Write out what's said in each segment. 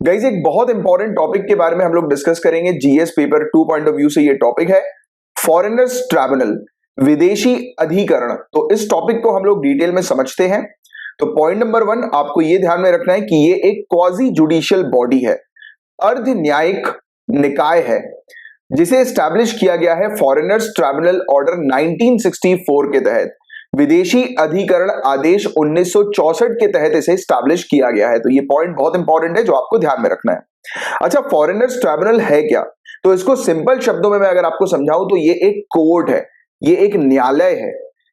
Guys एक बहुत important topic के बारे में हम लोग डिस्कस करेंगे। GS paper 2 point of view से ये टॉपिक है फॉरेनर्स ट्रैवल, विदेशी अधिकरण। तो इस टॉपिक को हम लोग डिटेल में समझते हैं। तो पॉइंट नंबर 1 आपको ये ध्यान में रखना है कि ये एक क्वाजी जुडिशियल बॉडी है, अर्ध न्यायिक निकाय है, जिसे एस्टैब्लिश किया गया है फॉरेनर्स ट्रैवल ऑर्डर 1964 के तहत। विदेशी अधिकरण आदेश 1964 के तहत इसे स्टैब्लिश किया गया है। तो ये पॉइंट बहुत इंपॉर्टेंट है जो आपको ध्यान में रखना है। अच्छा, फॉरेनर्स ट्राइब्यूनल है क्या? तो इसको सिंपल शब्दों में मैं अगर आपको समझाऊं तो ये एक कोर्ट है, ये एक न्यायालय है,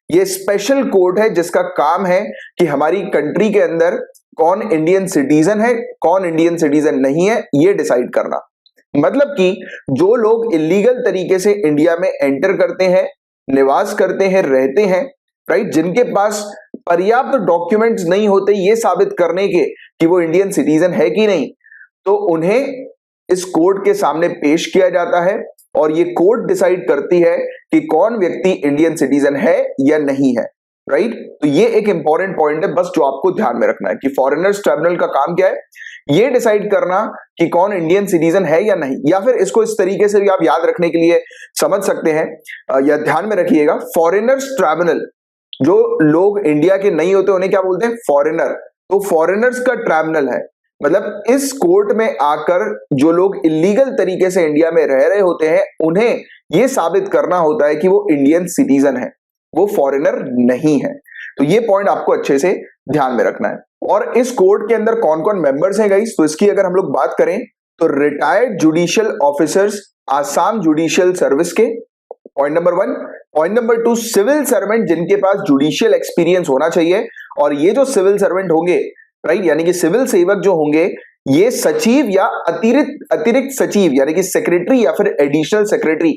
ये स्पेशल कोर्ट है जिसका काम है कि हमारी कंट्री के अंदर कौन इंडियन सिटीजन है, कौन इंडियन सिटीजन नहीं है, ये डिसाइड करना। मतलब कि जो लोग इलीगल तरीके से इंडिया में एंटर करते हैं, निवास करते हैं, रहते हैं, राइट, जिनके पास पर्याप्त डॉक्यूमेंट्स नहीं होते ये साबित करने के कि वो इंडियन सिटीजन है कि नहीं, तो उन्हें इस कोर्ट के सामने पेश किया जाता है और ये कोर्ट डिसाइड करती है कि कौन व्यक्ति इंडियन सिटीजन है या नहीं है, राइट। तो ये एक इंपॉर्टेंट पॉइंट है बस जो आपको ध्यान में रखना है कि फॉरेनर्स ट्राइब्यूनल का काम क्या है, ये डिसाइड करना कि कौन इंडियन सिटीजन है या नहीं। या फिर इसको इस तरीके से भी आप याद रखने के लिए समझ सकते हैं या ध्यान में रखिएगा, फॉरेनर्स ट्राइब्यूनल, जो लोग इंडिया के नहीं होते उन्हें क्या बोलते हैं? फॉरेनर। तो फॉरेनर्स का ट्राइब्यूनल है, मतलब इस कोर्ट में आकर जो लोग इलीगल तरीके से इंडिया में रह रहे होते हैं उन्हें यह साबित करना होता है कि वो इंडियन सिटीजन है, वो फॉरेनर नहीं है। तो ये पॉइंट आपको अच्छे से ध्यान में रखना है। और इस कोर्ट के अंदर कौन कौन मेंबर्स हैं गाइस, तो इसकी अगर हम लोग बात करें तो retired judicial officers Assam judicial service के, point number 1। Point number 2, civil servant जिनके पास जुडिशियल एक्सपीरियंस होना चाहिए। और ये जो सिविल सर्वेंट होंगे, राइट, यानी कि सिविल सेवक जो होंगे, ये सचिव या अतिरिक्त सचिव यानी कि सेक्रेटरी या फिर एडिशनल सेक्रेटरी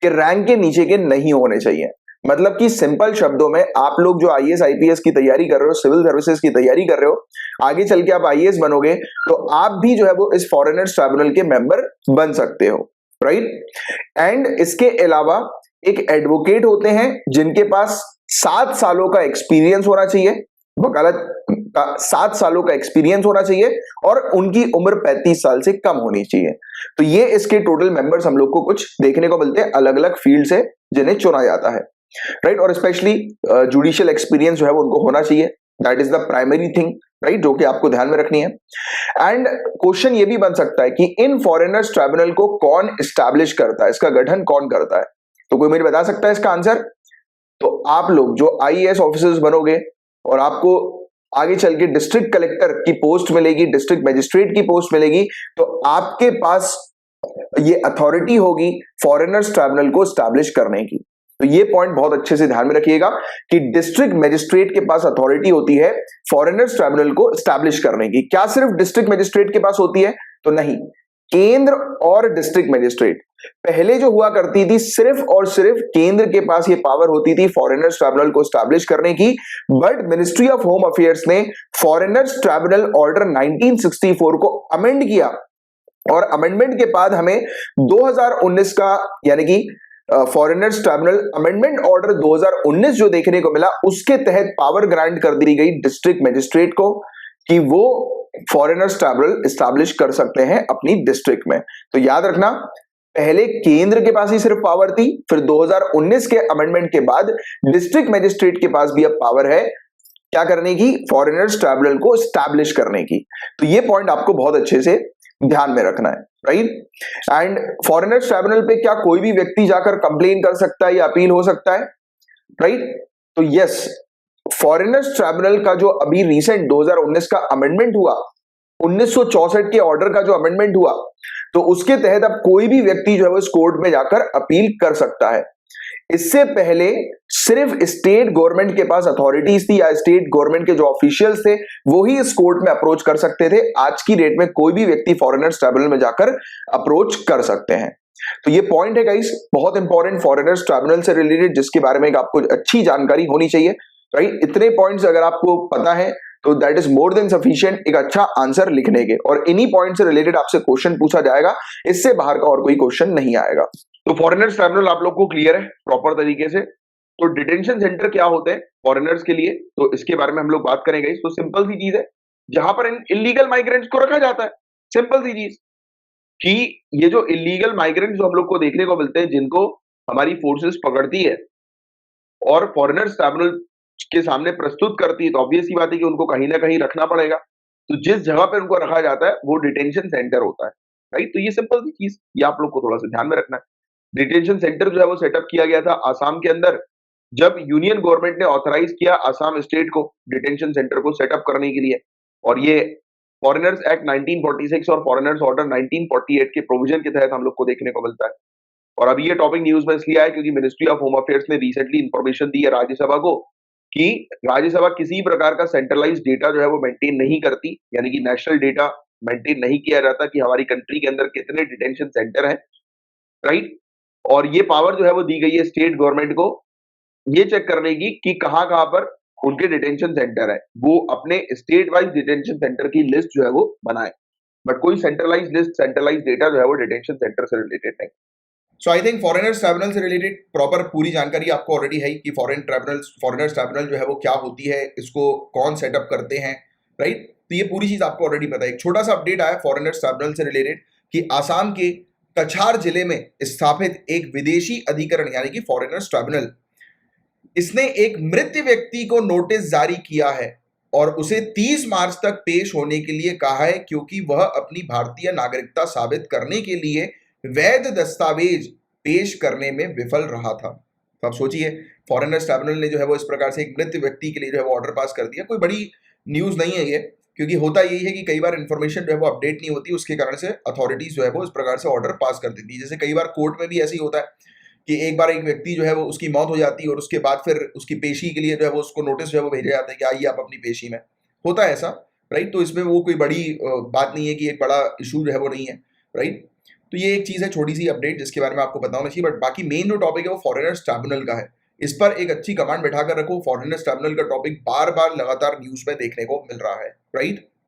के रैंक के नीचे के नहीं होने चाहिए। मतलब कि सिंपल शब्दों में आप लोग जो आईएएस आईपीएस की तैयारी कर रहे हो, सिविल सर्विसेज की तैयारी कर रहे हो, आगे चल के आप आईएएस बनोगे तो आप भी जो है वो इस फॉरेनर्स ट्राइब्यूनल के मेंबर बन सकते हो, राइट। एंड इसके अलावा एक एडवोकेट होते हैं जिनके पास 7 सालों का एक्सपीरियंस होना चाहिए, वकालत का 7 सालों का एक्सपीरियंस होना चाहिए और उनकी उम्र 35 साल से कम होनी चाहिए। तो ये इसके टोटल मेंबर्स हम लोग को कुछ देखने को मिलते हैं अलग अलग फील्ड से जिन्हें चुना जाता है, राइट। और स्पेशली जुडिशियल एक्सपीरियंस जो है वो उनको होना चाहिए, that is the primary thing, right, जो कि आपको ध्यान में रखनी है। एंड क्वेश्चन ये भी बन सकता है कि इन फॉरेनर्स ट्राइब्यूनल को कौन एस्टैब्लिश करता है, इसका गठन कौन करता है? तो कोई मुझे बता सकता है इसका आंसर? तो आप लोग जो आईएएस ऑफिसर्स बनोगे और आपको आगे चल के डिस्ट्रिक्ट कलेक्टर की पोस्ट मिलेगी, डिस्ट्रिक्ट मजिस्ट्रेट की पोस्ट मिलेगी, तो आपके पास ये अथॉरिटी होगी फॉरेनर्स ट्राइब्यूनल को एस्टैब्लिश करने की। तो ये पॉइंट बहुत अच्छे से ध्यान में रखिएगा कि डिस्ट्रिक्ट मजिस्ट्रेट के पास अथॉरिटी होती है फॉरेनर्स ट्राइब्यूनल को एस्टैब्लिश करने की। क्या सिर्फ डिस्ट्रिक्ट मजिस्ट्रेट के पास होती है? तो नहीं, केंद्र और डिस्ट्रिक्ट मजिस्ट्रेट। पहले जो हुआ करती थी सिर्फ और सिर्फ केंद्र के पास ये पावर होती थी फॉरेनर्स ट्राइब्यूनल को एस्टैब्लिश करने की, but ministry of home affairs ने फॉरेनर्स ट्राइब्यूनल ऑर्डर 1964 को अमेंड किया और अमेंडमेंट के बाद हमें 2019 का यानी कि फॉरेनर्स ट्राइब्यूनल अमेंडमेंट ऑर्डर 2019 जो देखने को मिला, उसके तहत पावर ग्रांट कर दी गई डिस्ट्रिक्ट मजिस्ट्रेट को कि वो फॉरेनर्स ट्राइब्यूनल एस्टैब्लिश कर सकते हैं अपनी डिस्ट्रिक्ट में। तो याद रखना, पहले केंद्र के पास ही सिर्फ पावर थी, फिर 2019 के अमेंडमेंट के बाद डिस्ट्रिक्ट मजिस्ट्रेट के पास भी अब पावर है क्या करने की? फॉरेनर्स ट्राइब्यूनल को एस्टैब्लिश करने की। तो ये पॉइंट आपको बहुत अच्छे से ध्यान में रखना है, राइट। एंड फॉरेनर्स ट्राइब्यूनल पे क्या कोई भी व्यक्ति जाकर कंप्लेन कर सकता है या अपील हो सकता है, राइट? तो यस, फॉरेनर्स ट्राइब्यूनल का जो अभी रिसेंट 2019 का अमेंडमेंट हुआ, 1964 के ऑर्डर का जो अमेंडमेंट हुआ, तो उसके तहत अब कोई भी व्यक्ति जो है वो इस कोर्ट में जाकर अपील कर सकता है। इससे पहले सिर्फ स्टेट गवर्नमेंट के पास अथॉरिटीज थी या स्टेट गवर्नमेंट के जो ऑफिशियल्स थे वो ही इस कोर्ट में अप्रोच कर सकते थे। आज की डेट में कोई भी व्यक्ति फॉरेनर्स ट्राइब्यूनल में जाकर अप्रोच कर सकते हैं। तो ये पॉइंट है गाइस बहुत इंपॉर्टेंट फॉरेनर्स ट्राइब्यूनल से रिलेटेड, जिसके बारे में आपको अच्छी जानकारी होनी चाहिए, राइट। इतने पॉइंट्स अगर आपको पता है तो that is more than sufficient एक अच्छा आंसर लिखने के। और इन्हीं पॉइंट से रिलेटेड आपसे क्वेश्चन पूछा जाएगा, इससे बाहर का और कोई क्वेश्चन नहीं आएगा। तो फॉरेनर्स ट्राइब्यूनल आप लोग को क्लियर है प्रॉपर तरीके से। तो डिटेंशन सेंटर क्या होते हैं फॉरेनर्स के लिए, तो इसके बारे में हम लोग बात करेंगे। तो सिंपल सी चीज है, जहां पर इन इलीगल माइग्रेंट्स को रखा जाता है, सिंपल सी चीज कि ये जो इलीगल माइग्रेंट जो हम लोग को देखने को मिलते हैं, जिनको हमारी फोर्सेस पकड़ती है और फॉरेनर्स ट्राइब्यूनल के सामने प्रस्तुत करती है, तो ऑब्वियस सी बात है कि उनको कहीं ना कहीं रखना पड़ेगा। तो जिस जगह पे उनको रखा जाता है वो डिटेंशन सेंटर होता है, राइट। तो ये सिंपल सी चीज, ये आप लोग को थोड़ा सा ध्यान में रखना है। डिटेंशन सेंटर जो है वो सेटअप किया गया था आसाम के अंदर, जब यूनियन गवर्नमेंट ने ऑथराइज किया आसाम स्टेट को डिटेंशन सेंटर को सेटअप करने के लिए। और ये फॉरेनर्स एक्ट 1946 और फॉरेनर्स ऑर्डर 1948 के प्रोविजन के तहत हम लोग को देखने को मिलता है। और अभी ये टॉपिक न्यूज में इसलिए आया क्योंकि मिनिस्ट्री ऑफ होम अफेयर्स ने रिसेंटली इंफॉर्मेशन दी है राज्यसभा को कि राज्यसभा किसी प्रकार का सेंट्रलाइज डेटा जो है वो मेंटेन नहीं करती, यानी कि नेशनल डेटा मेंटेन नहीं किया जाता कि हमारी कंट्री के अंदर कितने डिटेंशन सेंटर हैं, राइट। और ये पावर जो है वो दी गई है स्टेट गवर्नमेंट को ये चेक करने की कि कहां कहां पर उनके डिटेंशन सेंटर है, वो अपने स्टेट वाइज डिटेंशन सेंटर की लिस्ट जो है वो बनाए। बट कोई सेंट्रलाइज लिस्ट, सेंट्रलाइज डेटा जो है वो डिटेंशन सेंटर से रिलेटेड नहीं। सो आई थिंक फॉरेनर्स ट्राइब्यूनल से रिलेटेड प्रॉपर पूरी जानकारी आपको ऑलरेडी है कि फॉरेनर्स ट्राइब्यूनल जो है वो क्या होती है, इसको कौन सेटअप करते हैं, राइट। तो ये पूरी चीज आपको ऑलरेडी पता है। एक छोटा सा अपडेट आया फॉरेनर्स ट्राइब्यूनल से रिलेटेड कि आसाम के कछार जिले में स्थापित एक विदेशी अधिकरण यानी कि फॉरेनर्स ट्राइब्यूनल, इसने एक मृत व्यक्ति को नोटिस जारी किया है और उसे 30 मार्च तक पेश होने के लिए कहा है, क्योंकि वह अपनी भारतीय नागरिकता साबित करने के लिए वैध दस्तावेज पेश करने में विफल रहा था। तो आप सोचिए, फॉरेनर्स ट्राइब्यूनल ने जो है वो इस प्रकार से एक मृत व्यक्ति के लिए जो है वो ऑर्डर पास कर दिया। कोई बड़ी न्यूज नहीं है ये, क्योंकि होता यही है कि कई बार इंफॉर्मेशन जो है वो अपडेट नहीं होती, उसके कारण से अथॉरिटीज जो है वो इस प्रकार से ऑर्डर पास कर देती है। जैसे कई बार कोर्ट में भी ऐसे ही होता है कि एक बार एक व्यक्ति जो है वो उसकी मौत हो जाती है और उसके बाद फिर उसकी पेशी के लिए जो है वो उसको नोटिस जो है वो भेजा जाता है कि आइए आप अपनी पेशी में, होता है ऐसा, राइट। तो इसमें वो कोई बड़ी बात नहीं है कि एक बड़ा इशू जो है वो नहीं है, राइट। तो ये एक चीज है, छोटी सी अपडेट जिसके बारे में आपको बताना चाहिए। बट बाकी मेन जो टॉपिक है वो फॉरेनर्स ट्राइब्यूनल का है। इस पर एक अच्छी कमांड बैठा कर रखो, फॉरेनर्स ट्राइब्यूनल का टॉपिक बार बार लगातार न्यूज में देखने को मिल रहा है, राइट।